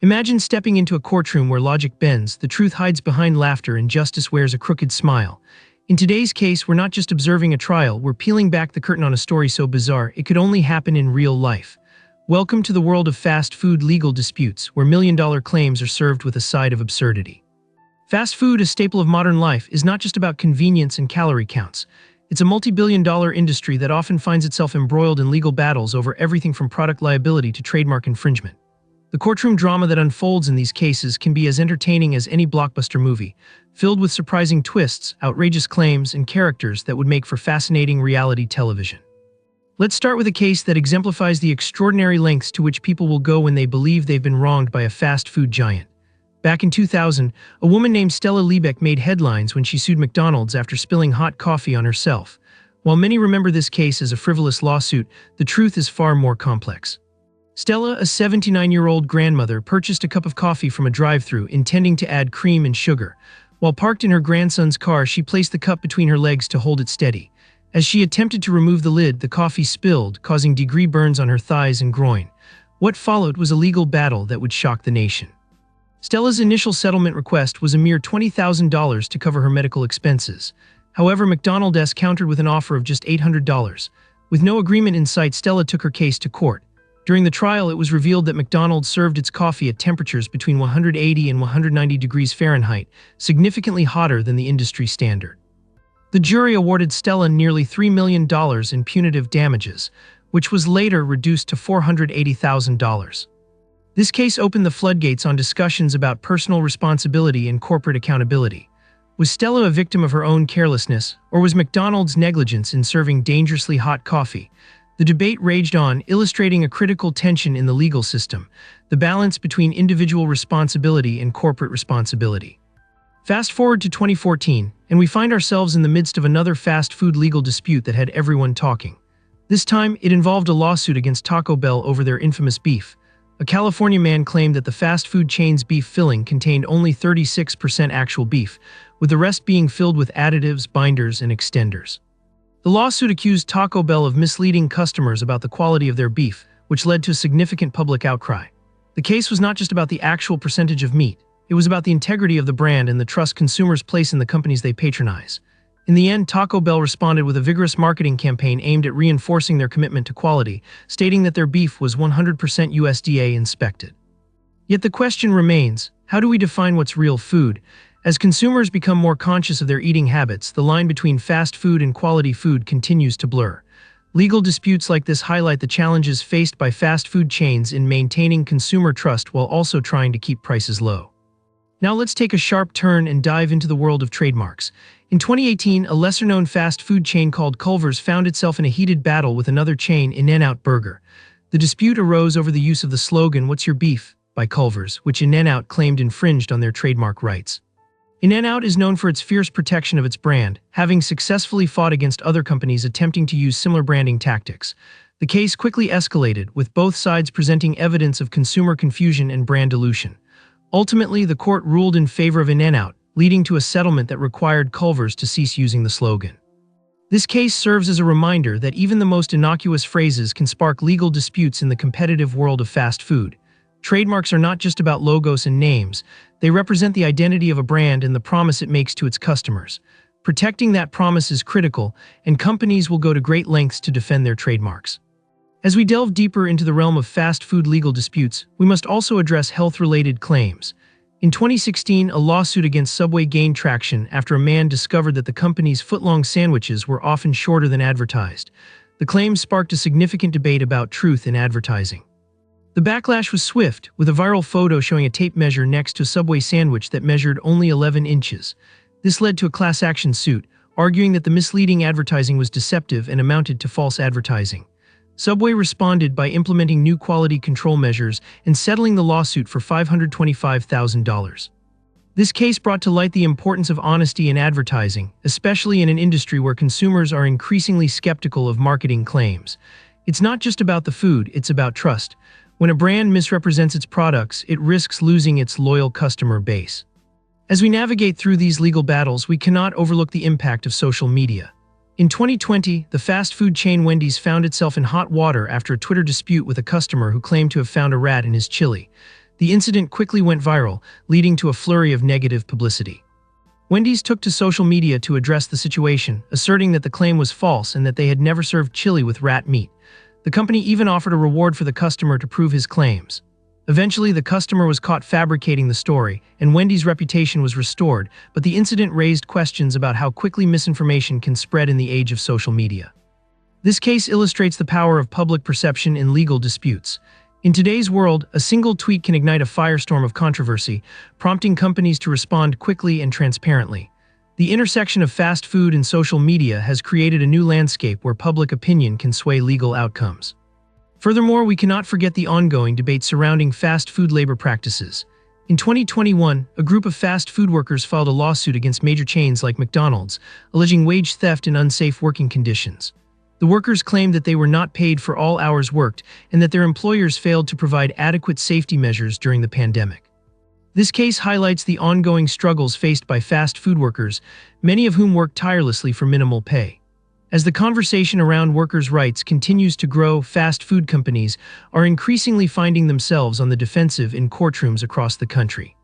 Imagine stepping into a courtroom where logic bends, the truth hides behind laughter, and justice wears a crooked smile. In today's case, we're not just observing a trial, we're peeling back the curtain on a story so bizarre it could only happen in real life. Welcome to the world of fast food legal disputes, where million-dollar claims are served with a side of absurdity. Fast food, a staple of modern life, is not just about convenience and calorie counts. It's a multi-billion-dollar industry that often finds itself embroiled in legal battles over everything from product liability to trademark infringement. The courtroom drama that unfolds in these cases can be as entertaining as any blockbuster movie, filled with surprising twists, outrageous claims, and characters that would make for fascinating reality television. Let's start with a case that exemplifies the extraordinary lengths to which people will go when they believe they've been wronged by a fast food giant. Back in 2000, a woman named Stella Liebeck made headlines when she sued McDonald's after spilling hot coffee on herself. While many remember this case as a frivolous lawsuit, the truth is far more complex. Stella, a 79-year-old grandmother, purchased a cup of coffee from a drive-thru, intending to add cream and sugar. While parked in her grandson's car, she placed the cup between her legs to hold it steady. As she attempted to remove the lid, the coffee spilled, causing degree burns on her thighs and groin. What followed was a legal battle that would shock the nation. Stella's initial settlement request was a mere $20,000 to cover her medical expenses. However, McDonald's countered with an offer of just $800. With no agreement in sight, Stella took her case to court. During the trial, it was revealed that McDonald's served its coffee at temperatures between 180 and 190 degrees Fahrenheit, significantly hotter than the industry standard. The jury awarded Stella nearly $3 million in punitive damages, which was later reduced to $480,000. This case opened the floodgates on discussions about personal responsibility and corporate accountability. Was Stella a victim of her own carelessness, or was McDonald's negligence in serving dangerously hot coffee? The debate raged on, illustrating a critical tension in the legal system, the balance between individual responsibility and corporate responsibility. Fast forward to 2014, and we find ourselves in the midst of another fast food legal dispute that had everyone talking. This time, it involved a lawsuit against Taco Bell over their infamous beef. A California man claimed that the fast food chain's beef filling contained only 36% actual beef, with the rest being filled with additives, binders, and extenders. The lawsuit accused Taco Bell of misleading customers about the quality of their beef, which led to a significant public outcry. The case was not just about the actual percentage of meat, it was about the integrity of the brand and the trust consumers place in the companies they patronize. In the end, Taco Bell responded with a vigorous marketing campaign aimed at reinforcing their commitment to quality, stating that their beef was 100% USDA inspected. Yet the question remains, how do we define what's real food? As consumers become more conscious of their eating habits, the line between fast food and quality food continues to blur. Legal disputes like this highlight the challenges faced by fast food chains in maintaining consumer trust while also trying to keep prices low. Now let's take a sharp turn and dive into the world of trademarks. In 2018, a lesser-known fast food chain called Culver's found itself in a heated battle with another chain, In-N-Out Burger. The dispute arose over the use of the slogan, "What's your beef?" by Culver's, which In-N-Out claimed infringed on their trademark rights. In-N-Out is known for its fierce protection of its brand, having successfully fought against other companies attempting to use similar branding tactics. The case quickly escalated, with both sides presenting evidence of consumer confusion and brand dilution. Ultimately, the court ruled in favor of In-N-Out, leading to a settlement that required Culver's to cease using the slogan. This case serves as a reminder that even the most innocuous phrases can spark legal disputes in the competitive world of fast food. Trademarks are not just about logos and names, they represent the identity of a brand and the promise it makes to its customers. Protecting that promise is critical, and companies will go to great lengths to defend their trademarks. As we delve deeper into the realm of fast food legal disputes, we must also address health-related claims. In 2016, a lawsuit against Subway gained traction after a man discovered that the company's foot-long sandwiches were often shorter than advertised. The claims sparked a significant debate about truth in advertising. The backlash was swift, with a viral photo showing a tape measure next to a Subway sandwich that measured only 11 inches. This led to a class action suit, arguing that the misleading advertising was deceptive and amounted to false advertising. Subway responded by implementing new quality control measures and settling the lawsuit for $525,000. This case brought to light the importance of honesty in advertising, especially in an industry where consumers are increasingly skeptical of marketing claims. It's not just about the food, it's about trust. When a brand misrepresents its products, it risks losing its loyal customer base. As we navigate through these legal battles, we cannot overlook the impact of social media. In 2020, the fast food chain Wendy's found itself in hot water after a Twitter dispute with a customer who claimed to have found a rat in his chili. The incident quickly went viral, leading to a flurry of negative publicity. Wendy's took to social media to address the situation, asserting that the claim was false and that they had never served chili with rat meat. The company even offered a reward for the customer to prove his claims. Eventually, the customer was caught fabricating the story, and Wendy's reputation was restored, but the incident raised questions about how quickly misinformation can spread in the age of social media. This case illustrates the power of public perception in legal disputes. In today's world, a single tweet can ignite a firestorm of controversy, prompting companies to respond quickly and transparently. The intersection of fast food and social media has created a new landscape where public opinion can sway legal outcomes. Furthermore, we cannot forget the ongoing debate surrounding fast food labor practices. In 2021, a group of fast food workers filed a lawsuit against major chains like McDonald's, alleging wage theft and unsafe working conditions. The workers claimed that they were not paid for all hours worked and that their employers failed to provide adequate safety measures during the pandemic. This case highlights the ongoing struggles faced by fast food workers, many of whom work tirelessly for minimal pay. As the conversation around workers' rights continues to grow, fast food companies are increasingly finding themselves on the defensive in courtrooms across the country.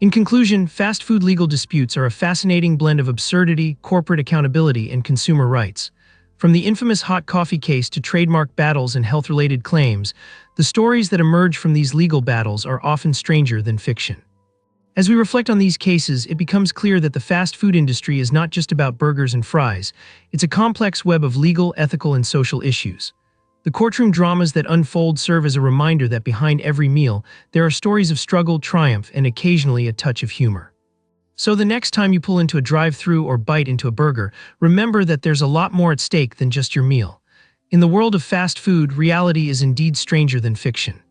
In conclusion, fast food legal disputes are a fascinating blend of absurdity, corporate accountability, and consumer rights. From the infamous hot coffee case to trademark battles and health-related claims, the stories that emerge from these legal battles are often stranger than fiction. As we reflect on these cases, it becomes clear that the fast food industry is not just about burgers and fries. It's a complex web of legal, ethical, and social issues. The courtroom dramas that unfold serve as a reminder that behind every meal, there are stories of struggle, triumph, and occasionally a touch of humor. So the next time you pull into a drive-thru or bite into a burger, remember that there's a lot more at stake than just your meal. In the world of fast food, reality is indeed stranger than fiction.